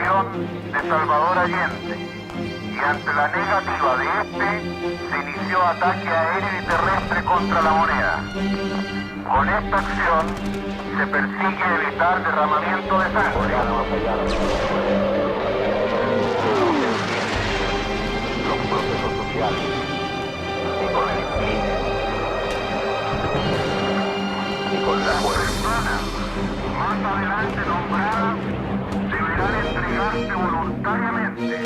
gestión de Salvador Allende, y ante la negativa de se inició ataque aéreo y terrestre contra la moneda. Con esta acción se persigue evitar derramamiento de sangre. Los procesos sociales y con el crimen y con la personas más adelante nombradas deberán entregarse voluntariamente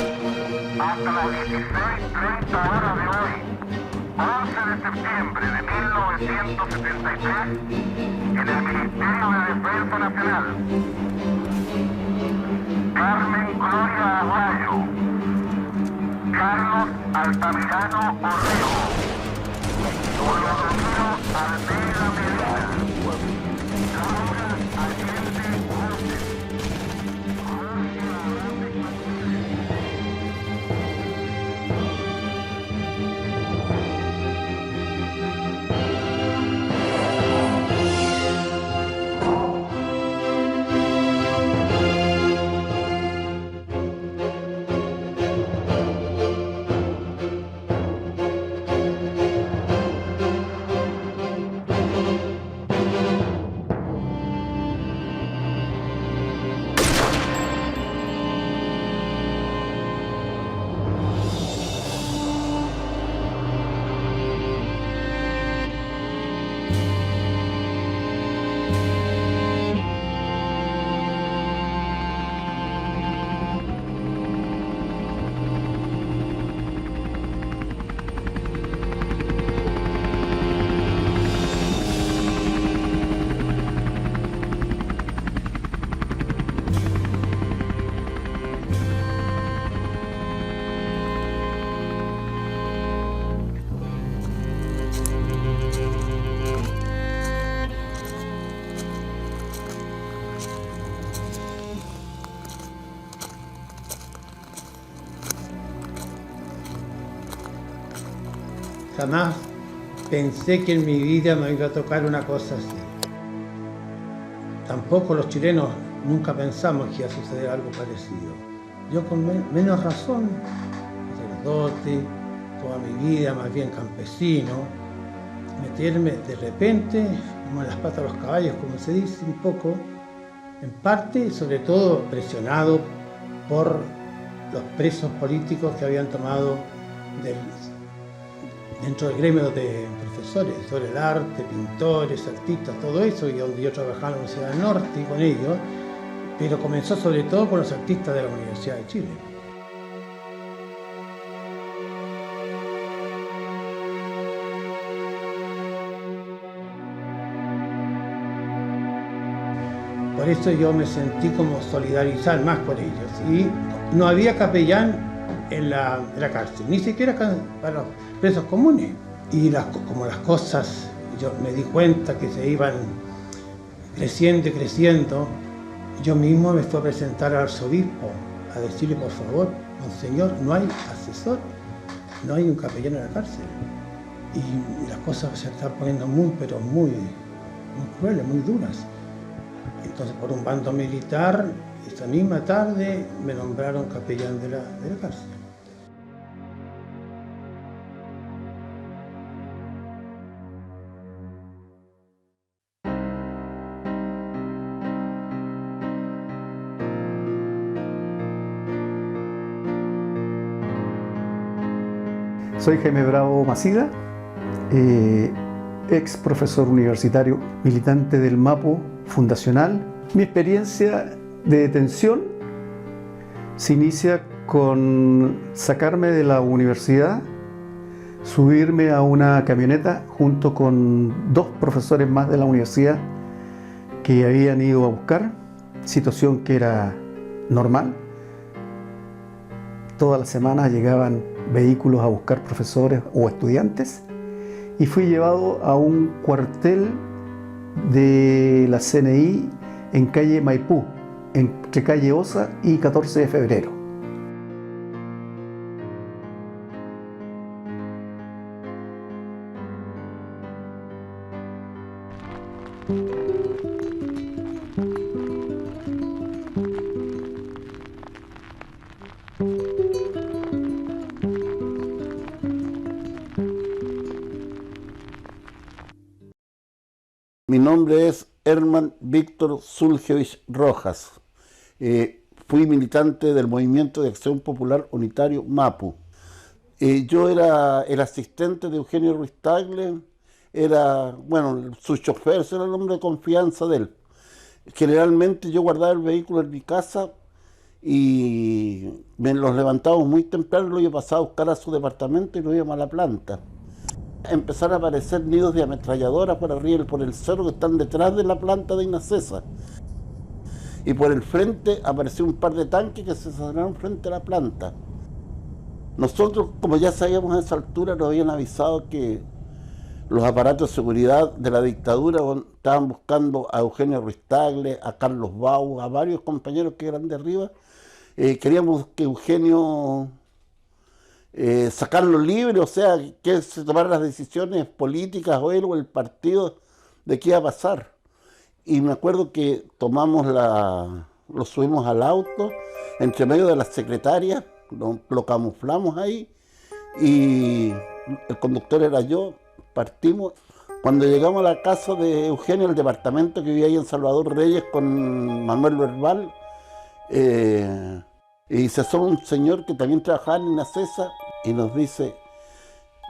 hasta las 16:30 horas de hoy, 11 de septiembre de 1973, en el Ministerio de Defensa Nacional. Carmen Gloria Aguayo, Carlos Altamirano Orrego, Teodoro Almeida Medina, Laura Allende Montes, Jorge Arate Jamás pensé que en mi vida me iba a tocar una cosa así. Tampoco los chilenos nunca pensamos que iba a suceder algo parecido. Yo con menos razón, sacerdote, toda mi vida más bien campesino, meterme de repente, como en las patas de los caballos, como se dice un poco, en parte, sobre todo presionado por los presos políticos que habían tomado dentro del gremio de profesores sobre el arte, pintores, artistas, todo eso, y donde yo trabajaba en la Universidad del Norte y con ellos, pero comenzó sobre todo con los artistas de la Universidad de Chile. Por eso yo me sentí como solidarizar más con ellos, y no había capellán en la cárcel, ni siquiera para los presos comunes. Y como las cosas, yo me di cuenta que se iban creciendo y creciendo, yo mismo me fui a presentar al arzobispo a decirle: por favor, monseñor, no hay asesor, no hay un capellán en la cárcel. Y las cosas se están poniendo muy crueles, muy duras. Entonces, por un bando militar, esa misma tarde me nombraron capellán de la cárcel. Soy Jaime Bravo Macida, ex profesor universitario, militante del MAPO fundacional. Mi experiencia de detención se inicia con sacarme de la universidad, subirme a una camioneta junto con 2 profesores más de la universidad que habían ido a buscar, situación que era normal. Todas las semanas llegaban vehículos a buscar profesores o estudiantes, y fui llevado a un cuartel de la CNI en calle Maipú, entre calle Osa y 14 de febrero. Mi nombre es Herman Víctor Zuljevich Rojas. Fui militante del Movimiento de Acción Popular Unitario MAPU. Yo era el asistente de Eugenio Ruiz Tagle, su chofer, era el hombre de confianza de él. Generalmente yo guardaba el vehículo en mi casa y los levantábamos muy temprano, lo iba a pasar a buscar a su departamento y nos íbamos a la planta. Empezaron a aparecer nidos de ametralladoras por arriba, por el cerro que están detrás de la planta de Inacesa. Y por el frente apareció un par de tanques que se estacionaron frente a la planta. Nosotros, como ya sabíamos a esa altura, nos habían avisado que los aparatos de seguridad de la dictadura estaban buscando a Eugenio Ruiz Tagle, a Carlos Bau, a varios compañeros que eran de arriba. Queríamos que Eugenio sacarlo libre, o sea, que se tomaran las decisiones políticas o él o el partido de qué iba a pasar. Y me acuerdo que lo subimos al auto, entre medio de las secretarias, lo camuflamos ahí y el conductor era yo, partimos. Cuando llegamos a la casa de Eugenio, el departamento que vivía ahí en Salvador Reyes con Manuel Verbal, y se asoma un señor que también trabajaba en Inacesa y nos dice: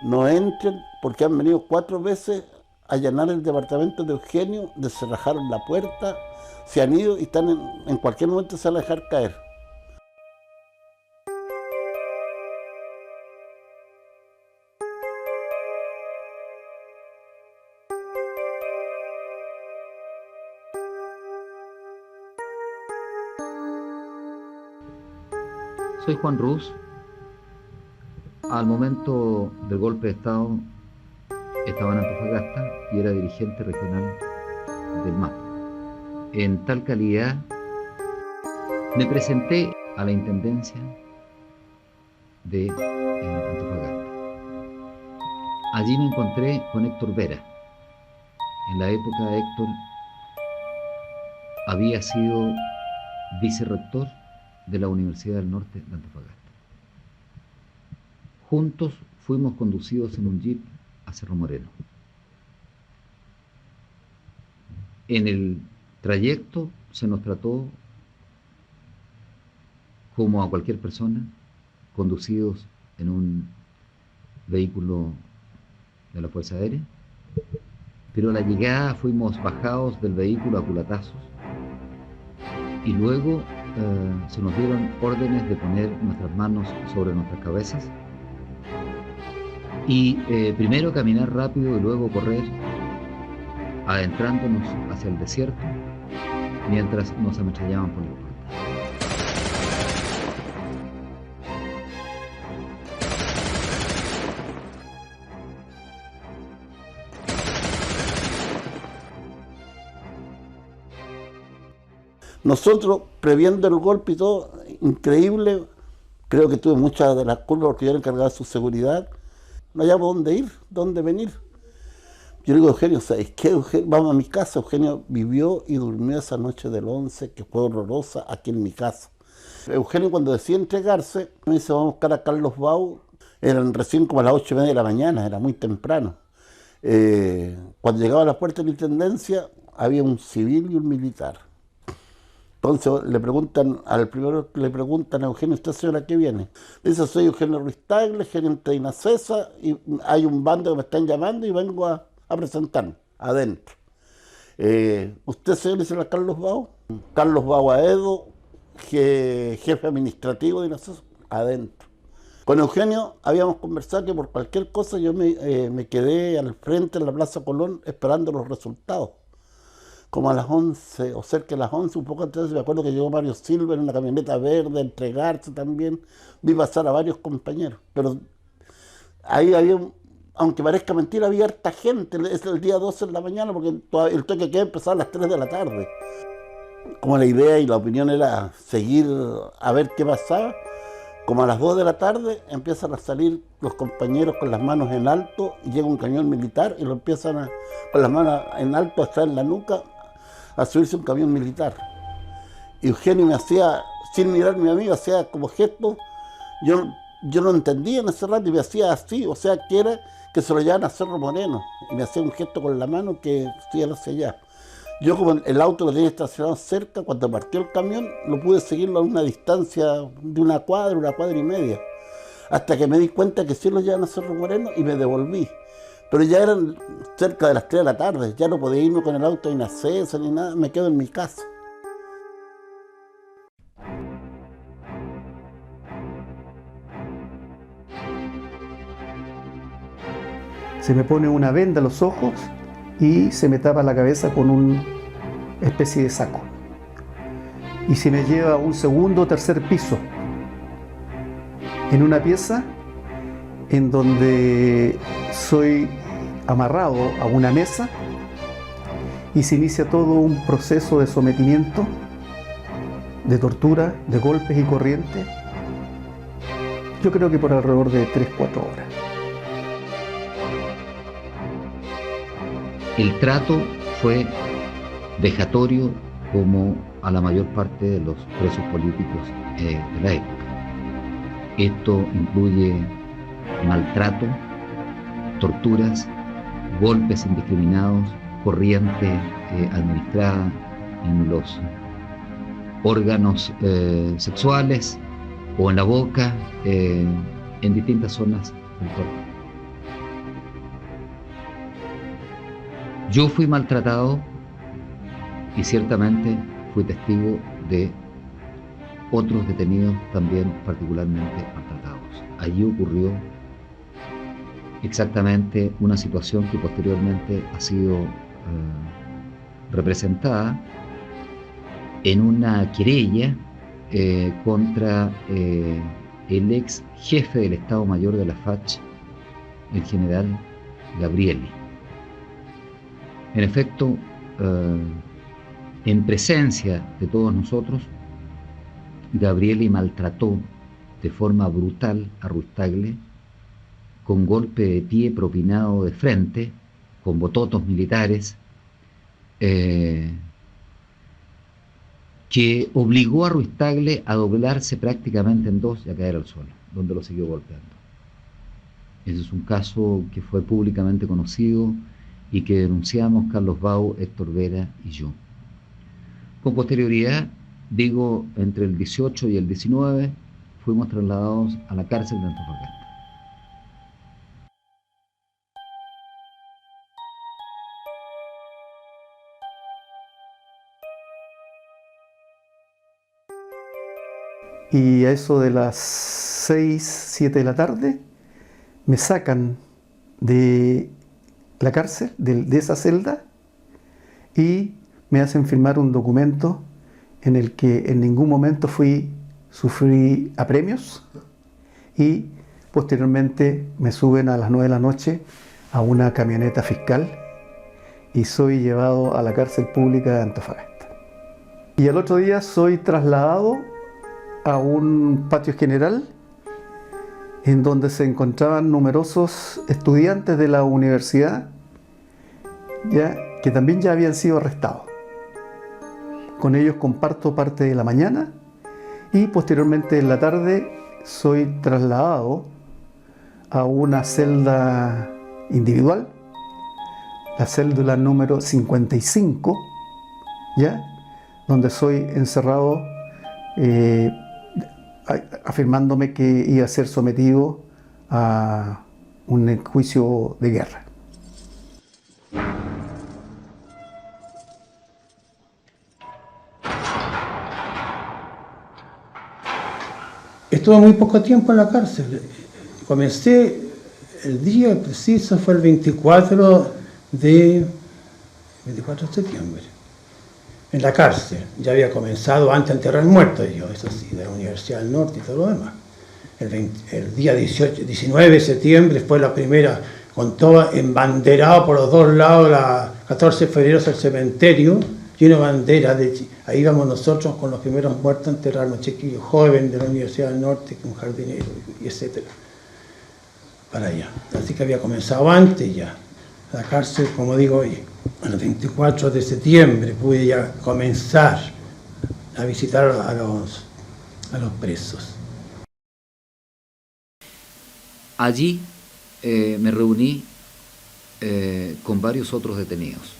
no entren porque han venido 4 veces a allanar el departamento de Eugenio, descerrajaron la puerta, se han ido y están en cualquier momento se van a dejar caer. Soy Juan Ruz. Al momento del golpe de Estado estaba en Antofagasta y era dirigente regional del MAPU. En tal calidad me presenté a la intendencia de Antofagasta. Allí me encontré con Héctor Vera. En la época Héctor había sido vicerrector de la Universidad del Norte de Antofagasta. Juntos fuimos conducidos en un jeep a Cerro Moreno. En el trayecto se nos trató como a cualquier persona, conducidos en un vehículo de la Fuerza Aérea, pero a la llegada fuimos bajados del vehículo a culatazos y luego se nos dieron órdenes de poner nuestras manos sobre nuestras cabezas y primero caminar rápido y luego correr, adentrándonos hacia el desierto mientras nos ametrallaban por la puerta. Nosotros, previendo el golpe y todo, increíble, creo que tuve muchas de las culpas porque yo era encargado de su seguridad. No hallábamos dónde ir, dónde venir. Yo le digo: Eugenio, ¿sabes qué? Vamos a mi casa. Eugenio vivió y durmió esa noche del 11, que fue horrorosa, aquí en mi casa. Eugenio, cuando decide entregarse, me dice: vamos a buscar a Carlos Bau. Eran recién como a las 8:30 de la mañana, era muy temprano. Cuando llegaba a la puerta de la intendencia, había un civil y un militar. Entonces le preguntan a Eugenio: ¿usted señora qué viene? Dice: soy Eugenio Ruiz Tagle, gerente de Inacesa, y hay un bando que me están llamando y vengo a presentarme adentro. ¿Usted señor? Dice a Carlos Bau. Carlos Bau Aedo, jefe administrativo de Inacesa, adentro. Con Eugenio habíamos conversado que por cualquier cosa yo me quedé al frente en la Plaza Colón esperando los resultados. Como a las 11 o cerca de las 11, un poco antes, me acuerdo que llegó Mario Silva en una camioneta verde a entregarse también. Vi pasar a varios compañeros, pero ahí había, aunque parezca mentira, había harta gente. Es el día 12 de la mañana porque el toque de queda empezaba a las 3 de la tarde. Como la idea y la opinión era seguir a ver qué pasaba, como a las 2 de la tarde empiezan a salir los compañeros con las manos en alto y llega un camión militar y lo empiezan con las manos en alto hasta en la nuca a subirse un camión militar. Y Eugenio me hacía, sin mirarme a mí, hacía como gesto. Yo Yo no entendía en ese rato y me hacía así, o sea, que era que se lo llevaban a Cerro Moreno. Y me hacía un gesto con la mano que fui hacia allá. Yo como el auto lo tenía estacionado cerca, cuando partió el camión, lo pude seguirlo a una distancia de una cuadra y media. Hasta que me di cuenta que sí lo llevaban a Cerro Moreno y me devolví. Pero ya eran cerca de las 3 de la tarde, ya no podía irme con el auto ni a César ni nada, me quedo en mi casa. Se me pone una venda en los ojos y se me tapa la cabeza con una especie de saco. Y se me lleva a un segundo o tercer piso, en una pieza en donde soy amarrado a una mesa y se inicia todo un proceso de sometimiento, de tortura, de golpes y corrientes. Yo creo que por alrededor de 3-4 horas. El trato fue vejatorio como a la mayor parte de los presos políticos de la época. Esto incluye maltrato, torturas, golpes indiscriminados, corriente administrada en los órganos sexuales o en la boca, en distintas zonas del cuerpo. Yo fui maltratado y ciertamente fui testigo de otros detenidos también particularmente maltratados. Allí ocurrió exactamente una situación que posteriormente ha sido representada en una querella contra el ex jefe del Estado Mayor de la FACH, el general Gabrieli. En efecto, en presencia de todos nosotros, Gabrieli maltrató de forma brutal a Ruiz-Tagle, con golpe de pie propinado de frente, con bototos militares, que obligó a Ruiz-Tagle a doblarse prácticamente en dos y a caer al suelo, donde lo siguió golpeando. Ese es un caso que fue públicamente conocido y que denunciamos Carlos Bau, Héctor Vera y yo. Con posterioridad, digo, entre el 18 y el 19, fuimos trasladados a la cárcel de Antofagasta. Y a eso de las 6, 7 de la tarde, me sacan de la cárcel, de esa celda, y me hacen firmar un documento en el que en ningún momento sufrí apremios, y posteriormente me suben a las 9 de la noche a una camioneta fiscal y soy llevado a la cárcel pública de Antofagasta. Y al otro día soy trasladado a un patio general en donde se encontraban numerosos estudiantes de la universidad que también ya habían sido arrestados. Con ellos comparto parte de la mañana y posteriormente en la tarde soy trasladado a una celda individual, la célula número 55, donde soy encerrado afirmándome que iba a ser sometido a un juicio de guerra. Estuve muy poco tiempo en la cárcel. Comencé, el día preciso fue el 24 de septiembre. En la cárcel. Ya había comenzado antes a enterrar muertos, yo, eso sí, de la Universidad del Norte y todo lo demás. El día 19 de septiembre fue la primera, con todo embanderado por los dos lados, la 14 de febrero al cementerio, lleno de banderas. Ahí íbamos nosotros con los primeros muertos a enterrar, los chiquillos jóvenes de la Universidad del Norte, un jardinero, y etcétera, para allá. Así que había comenzado antes ya. La cárcel, como digo hoy, el 24 de septiembre pude ya comenzar a visitar a los presos. Allí me reuní con varios otros detenidos,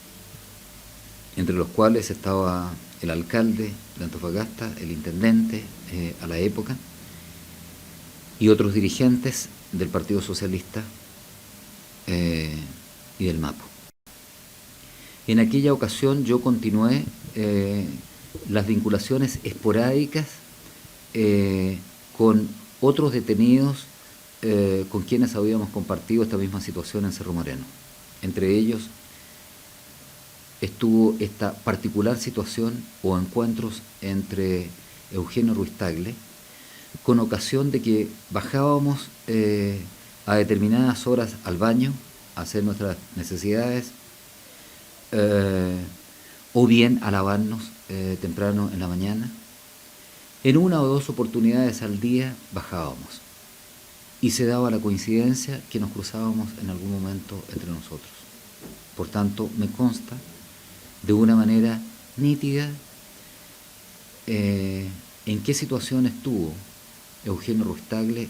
entre los cuales estaba el alcalde de Antofagasta, el intendente a la época, y otros dirigentes del Partido Socialista y del MAPO. En aquella ocasión yo continué las vinculaciones esporádicas con otros detenidos con quienes habíamos compartido esta misma situación en Cerro Moreno. Entre ellos estuvo esta particular situación o encuentros entre Eugenio Ruiz Tagle, con ocasión de que bajábamos a determinadas horas al baño a hacer nuestras necesidades, o bien a lavarnos temprano en la mañana. En una o dos oportunidades al día bajábamos y se daba la coincidencia que nos cruzábamos en algún momento entre nosotros. Por tanto, me consta de una manera nítida en qué situación estuvo Eugenio Ruiz Tagle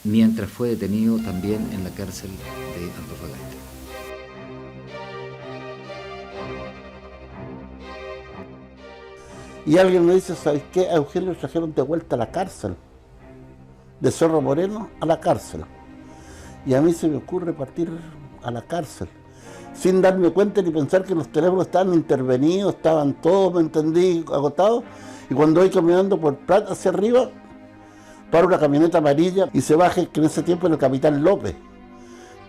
mientras fue detenido también en la cárcel de Antofagasta. Y alguien me dice, ¿sabes qué? A Eugenio lo trajeron de vuelta a la cárcel, de Cerro Moreno a la cárcel. Y a mí se me ocurre partir a la cárcel, sin darme cuenta ni pensar que los teléfonos estaban intervenidos, estaban todos, me entendí, agotados. Y cuando voy caminando por Prat hacia arriba, para una camioneta amarilla y se baja, que en ese tiempo era el capitán López,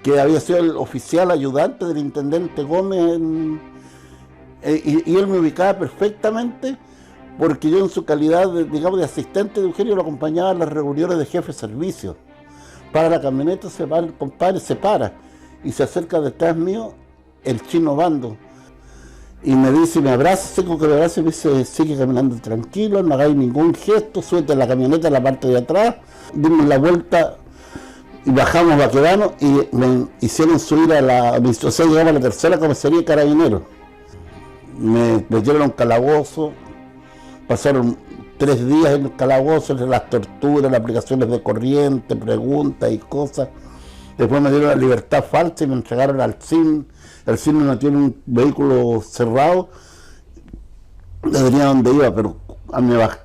que había sido el oficial ayudante del intendente Gómez, y él me ubicaba perfectamente, porque yo en su calidad, digamos, de asistente de Eugenio lo acompañaba en las reuniones de jefe de servicio. Para la camioneta, se va el compadre, se para y se acerca detrás mío el chino Bando y me dice, me abraza, seco que me abraza y me dice, sigue caminando tranquilo, no hagáis ningún gesto, súbete a la camioneta en la parte de atrás, dimos la vuelta y bajamos Baquedano y me hicieron subir a la administración, llegamos a la tercera comisaría de Carabineros. Me metieron a un calabozo, pasaron 3 días en el calabozo, entre las torturas, las aplicaciones de corriente, preguntas y cosas. Después me dieron la libertad falsa y me entregaron al CIN. El CIN me metió en un vehículo cerrado, le venía donde iba, pero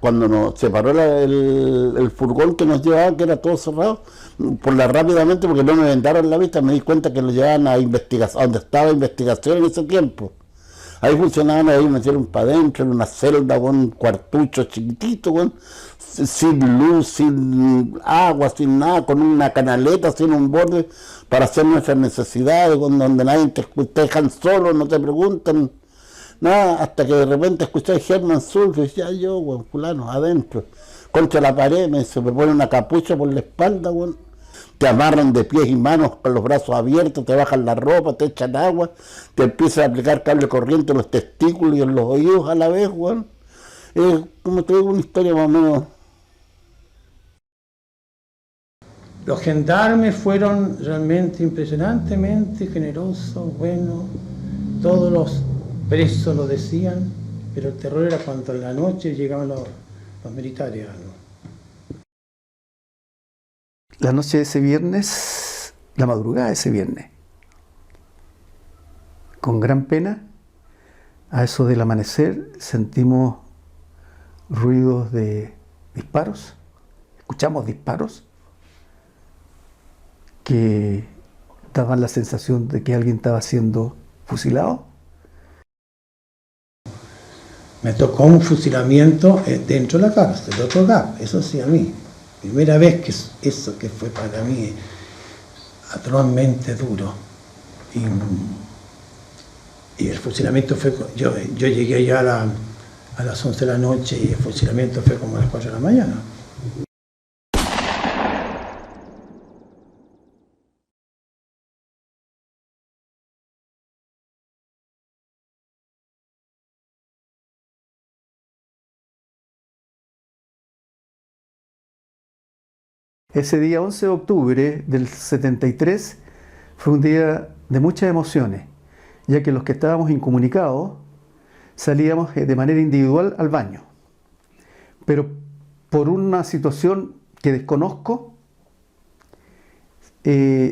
cuando nos separó el furgón que nos llevaba, que era todo cerrado, rápidamente, porque no me vendaron la vista, me di cuenta que lo llevaban a investigación, donde estaba investigación en ese tiempo. Ahí funcionaban, ahí me metieron para adentro, en una celda con un cuartucho chiquitito, sin luz, sin agua, sin nada, con una canaleta, sin un borde para hacer nuestras necesidades, donde nadie te dejan solo, no te preguntan nada, hasta que de repente escuché a Germán Zulf y decía, yo, fulano, adentro, contra la pared, me pone una capucha por la espalda, te amarran de pies y manos con los brazos abiertos, te bajan la ropa, te echan agua, te empiezan a aplicar cable corriente en los testículos y en los oídos a la vez, como te digo, una historia más o menos. Los gendarmes fueron realmente impresionantemente generosos, buenos, todos los presos lo decían, pero el terror era cuando en la noche llegaban los militares. La noche de ese viernes, la madrugada de ese viernes, con gran pena, a eso del amanecer, sentimos ruidos de disparos, escuchamos disparos que daban la sensación de que alguien estaba siendo fusilado. Me tocó un fusilamiento dentro de la cárcel, de otro GAP, eso sí, a mí. Primera vez que eso que fue para mí atrozmente duro. Y el fusilamiento fue, yo llegué allá a las 11 de la noche y el fusilamiento fue como a las 4 de la mañana. Ese día 11 de octubre del 73 fue un día de muchas emociones, ya que los que estábamos incomunicados salíamos de manera individual al baño. Pero por una situación que desconozco,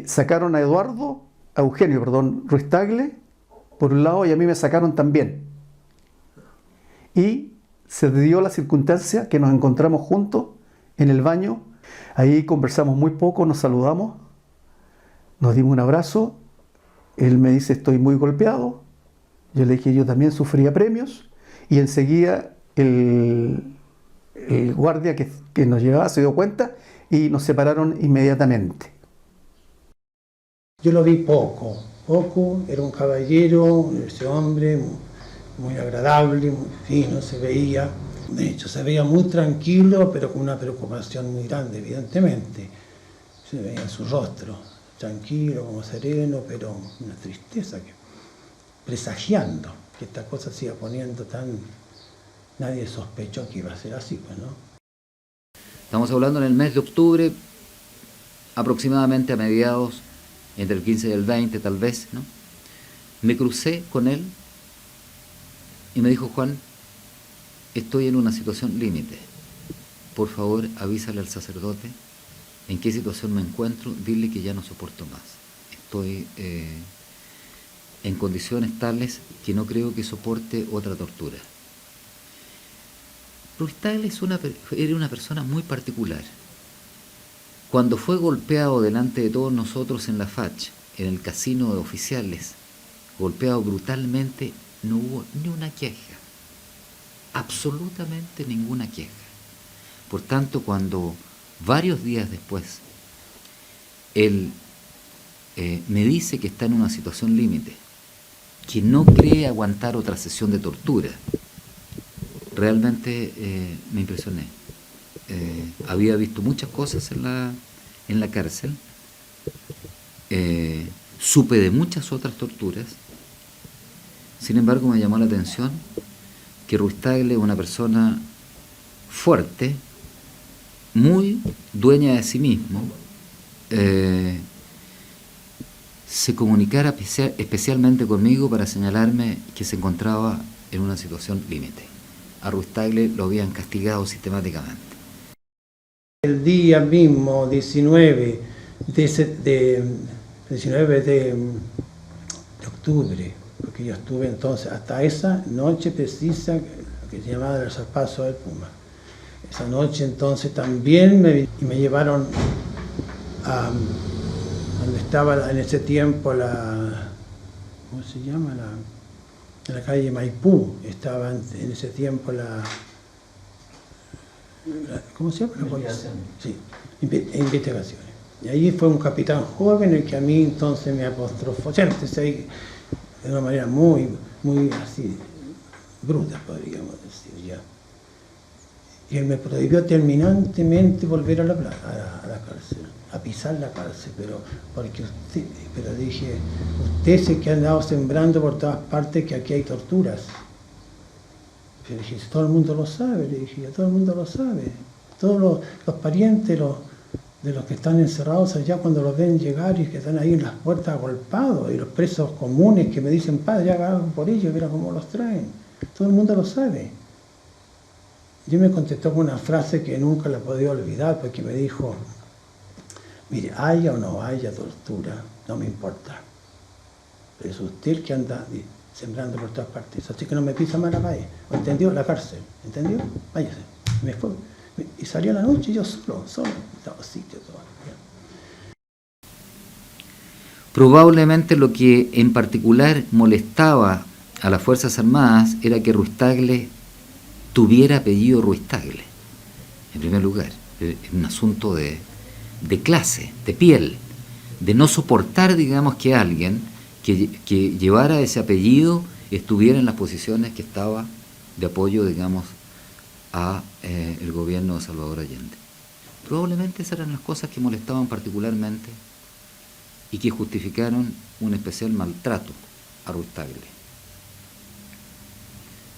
sacaron a Eugenio, Ruiz Tagle, por un lado, y a mí me sacaron también. Y se dio la circunstancia que nos encontramos juntos en el baño. Ahí conversamos muy poco, nos saludamos, nos dimos un abrazo. Él me dice, estoy muy golpeado. Yo le dije, yo también sufría premios. Y enseguida el guardia que nos llevaba se dio cuenta y nos separaron inmediatamente. Yo lo vi poco, era un caballero, ese hombre, muy agradable, muy fino, se veía. De hecho, se veía muy tranquilo, pero con una preocupación muy grande, evidentemente. Se veía en su rostro, tranquilo, como sereno, pero una tristeza, presagiando que esta cosa se iba poniendo tan... Nadie sospechó que iba a ser así, pues, ¿no? Estamos hablando en el mes de octubre, aproximadamente a mediados, entre el 15 y el 20 tal vez, ¿no? Me crucé con él y me dijo, Juan, estoy en una situación límite. Por favor, avísale al sacerdote en qué situación me encuentro, dile que ya no soporto más. Estoy en condiciones tales que no creo que soporte otra tortura. Ruiz Tagle era una persona muy particular. Cuando fue golpeado delante de todos nosotros en la FACH, en el casino de oficiales, golpeado brutalmente, no hubo ni una queja, absolutamente ninguna queja. Por tanto, cuando varios días después él me dice que está en una situación límite, que no cree aguantar otra sesión de tortura, realmente me impresioné. Había visto muchas cosas en la cárcel, supe de muchas otras torturas. Sin embargo, me llamó la atención que Ruiz Tagle es una persona fuerte, muy dueña de sí mismo, se comunicara especialmente conmigo para señalarme que se encontraba en una situación límite. A Ruiz Tagle lo habían castigado sistemáticamente. El día mismo, 19 de octubre, porque yo estuve entonces hasta esa noche precisa, lo que se llamaba el zarpazo del Puma. Esa noche entonces también me llevaron a donde estaba en ese tiempo ¿cómo se llama? En la calle Maipú, estaba en ese tiempo ¿cómo se llama? Investigaciones. Sí, investigaciones. Y ahí fue un capitán joven el que a mí entonces me apostrofó, de una manera muy, muy así, bruta, podríamos decir ya. Y él me prohibió terminantemente volver a la cárcel, a pisar la cárcel, pero dije, usted es el que ha andado sembrando por todas partes que aquí hay torturas. Le dije, todo el mundo lo sabe, le dije, todo el mundo lo sabe. Todos los parientes de los que están encerrados allá, cuando los ven llegar y que están ahí en las puertas agolpados, y los presos comunes que me dicen, padre, haga algo por ellos, mira cómo los traen. Todo el mundo lo sabe. Yo me contestó con una frase que nunca la podía olvidar, porque me dijo, mire, haya o no haya tortura, no me importa. Pero es usted el que anda sembrando por todas partes. Así que no me pisa más la calle. ¿Entendió? La cárcel. ¿Entendió? Váyase. Me fue. Y salió a la noche yo solo. Estaba sitio todo. Probablemente lo que en particular molestaba a las Fuerzas Armadas era que Ruiz Tagle tuviera apellido Ruiz Tagle, en primer lugar. Es un asunto de clase, de piel, de no soportar, digamos, que alguien que llevara ese apellido estuviera en las posiciones que estaba de apoyo, digamos, a el gobierno de Salvador Allende. Probablemente esas eran las cosas que molestaban particularmente y que justificaron un especial maltrato a Ruiz Tagle.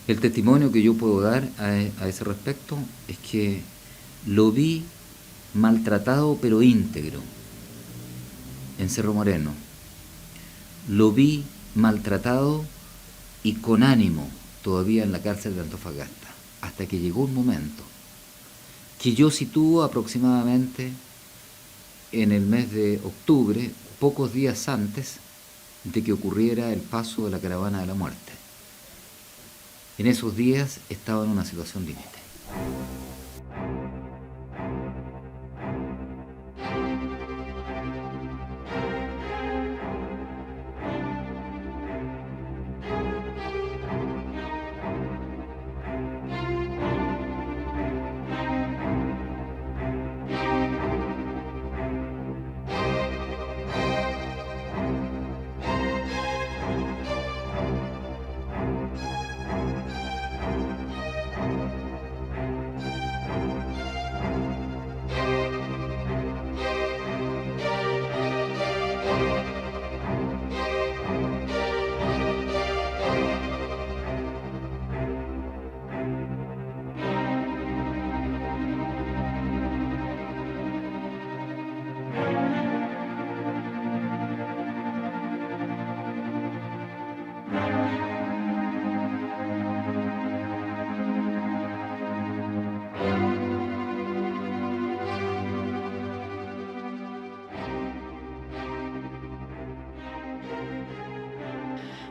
El testimonio que yo puedo dar a ese respecto es que lo vi maltratado pero íntegro en Cerro Moreno. Lo vi maltratado y con ánimo todavía en la cárcel de Antofagasta, hasta que llegó un momento que yo sitúo aproximadamente en el mes de octubre, pocos días antes de que ocurriera el paso de la caravana de la muerte. En esos días estaba en una situación límite.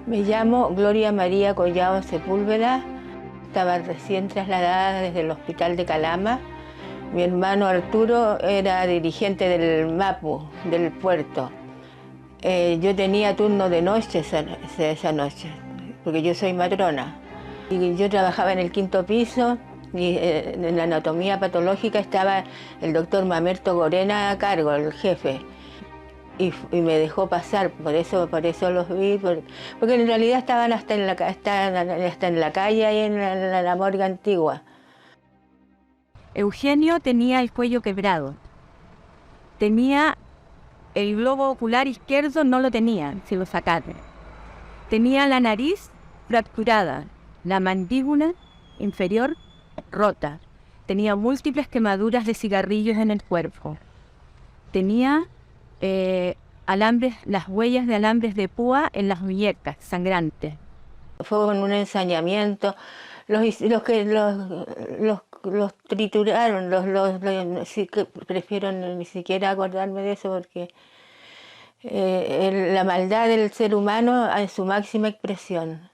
Me llamo Gloria María Collado Sepúlveda, estaba recién trasladada desde el hospital de Calama. Mi hermano Arturo era dirigente del MAPU, del puerto. Yo tenía turno de noche esa noche, porque yo soy matrona. Y yo trabajaba en el 5º piso y en la anatomía patológica estaba el doctor Mamerto Gorena a cargo, el jefe. Y me dejó pasar, por eso los vi, porque en realidad estaban hasta en la calle, ahí en la morgue antigua. Eugenio tenía el cuello quebrado, tenía el globo ocular izquierdo, no lo tenía, se lo sacaron. Tenía la nariz fracturada, la mandíbula inferior rota, tenía múltiples quemaduras de cigarrillos en el cuerpo, tenía las huellas de alambres de púa en las muñecas, sangrantes. Fue con un ensañamiento, los trituraron, sí, que prefiero ni siquiera acordarme de eso porque la maldad del ser humano en su máxima expresión.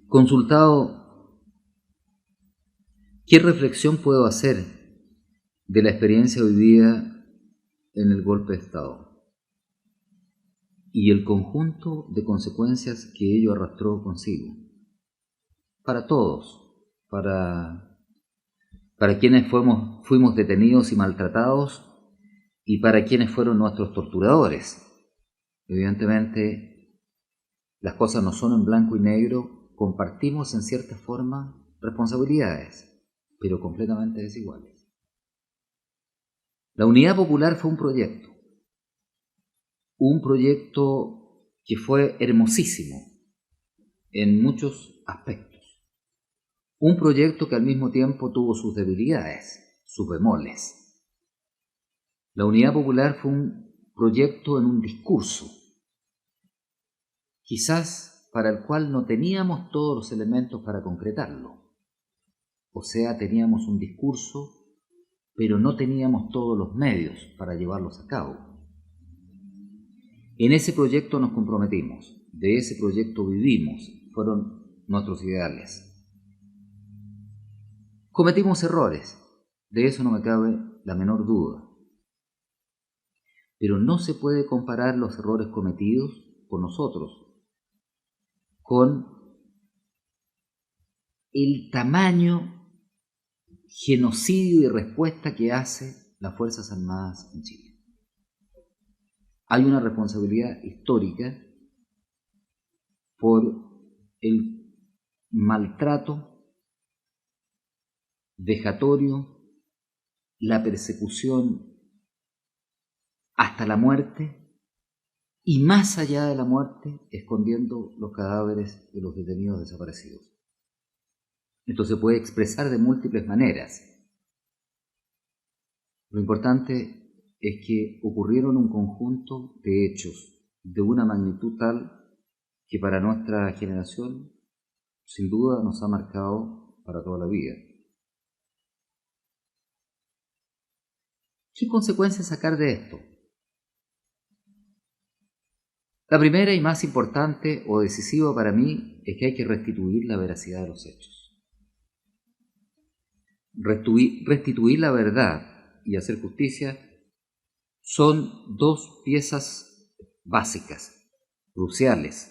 Consultado, ¿qué reflexión puedo hacer de la experiencia hoy día en el golpe de Estado y el conjunto de consecuencias que ello arrastró consigo? Para todos, para quienes fuimos detenidos y maltratados y para quienes fueron nuestros torturadores. Evidentemente, las cosas no son en blanco y negro, compartimos en cierta forma responsabilidades, pero completamente desiguales. La Unidad Popular fue un proyecto que fue hermosísimo en muchos aspectos, un proyecto que al mismo tiempo tuvo sus debilidades, sus bemoles. La Unidad Popular fue un proyecto en un discurso, quizás para el cual no teníamos todos los elementos para concretarlo. O sea, teníamos un discurso, pero no teníamos todos los medios para llevarlos a cabo. En ese proyecto nos comprometimos, de ese proyecto vivimos, fueron nuestros ideales. Cometimos errores, de eso no me cabe la menor duda. Pero no se puede comparar los errores cometidos por nosotros con el tamaño genocidio y respuesta que hace las Fuerzas Armadas en Chile. Hay una responsabilidad histórica por el maltrato vejatorio, la persecución hasta la muerte y más allá de la muerte, escondiendo los cadáveres de los detenidos desaparecidos. Esto se puede expresar de múltiples maneras. Lo importante es que ocurrieron un conjunto de hechos de una magnitud tal que para nuestra generación, sin duda, nos ha marcado para toda la vida. ¿Qué consecuencias sacar de esto? La primera y más importante o decisiva para mí es que hay que restituir la veracidad de los hechos. Restituir la verdad y hacer justicia son dos piezas básicas, cruciales,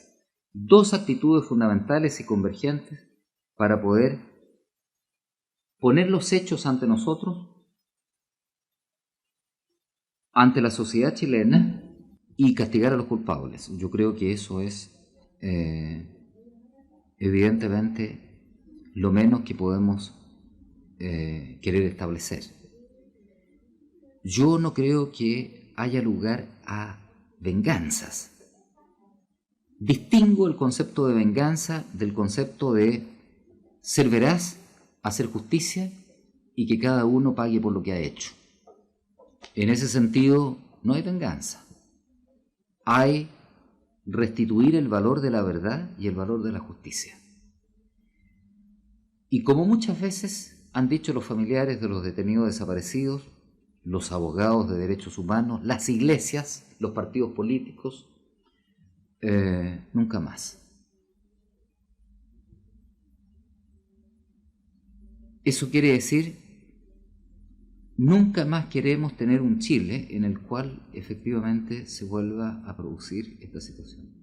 dos actitudes fundamentales y convergentes para poder poner los hechos ante nosotros, ante la sociedad chilena, y castigar a los culpables. Yo creo que eso es evidentemente lo menos que podemos querer establecer. Yo no creo que haya lugar a venganzas. Distingo el concepto de venganza del concepto de ser veraz, hacer justicia y que cada uno pague por lo que ha hecho. En ese sentido, no hay venganza. Hay restituir el valor de la verdad y el valor de la justicia. Y como muchas veces han dicho los familiares de los detenidos desaparecidos, los abogados de derechos humanos, las iglesias, los partidos políticos, nunca más. Eso quiere decir, nunca más queremos tener un Chile en el cual efectivamente se vuelva a producir esta situación.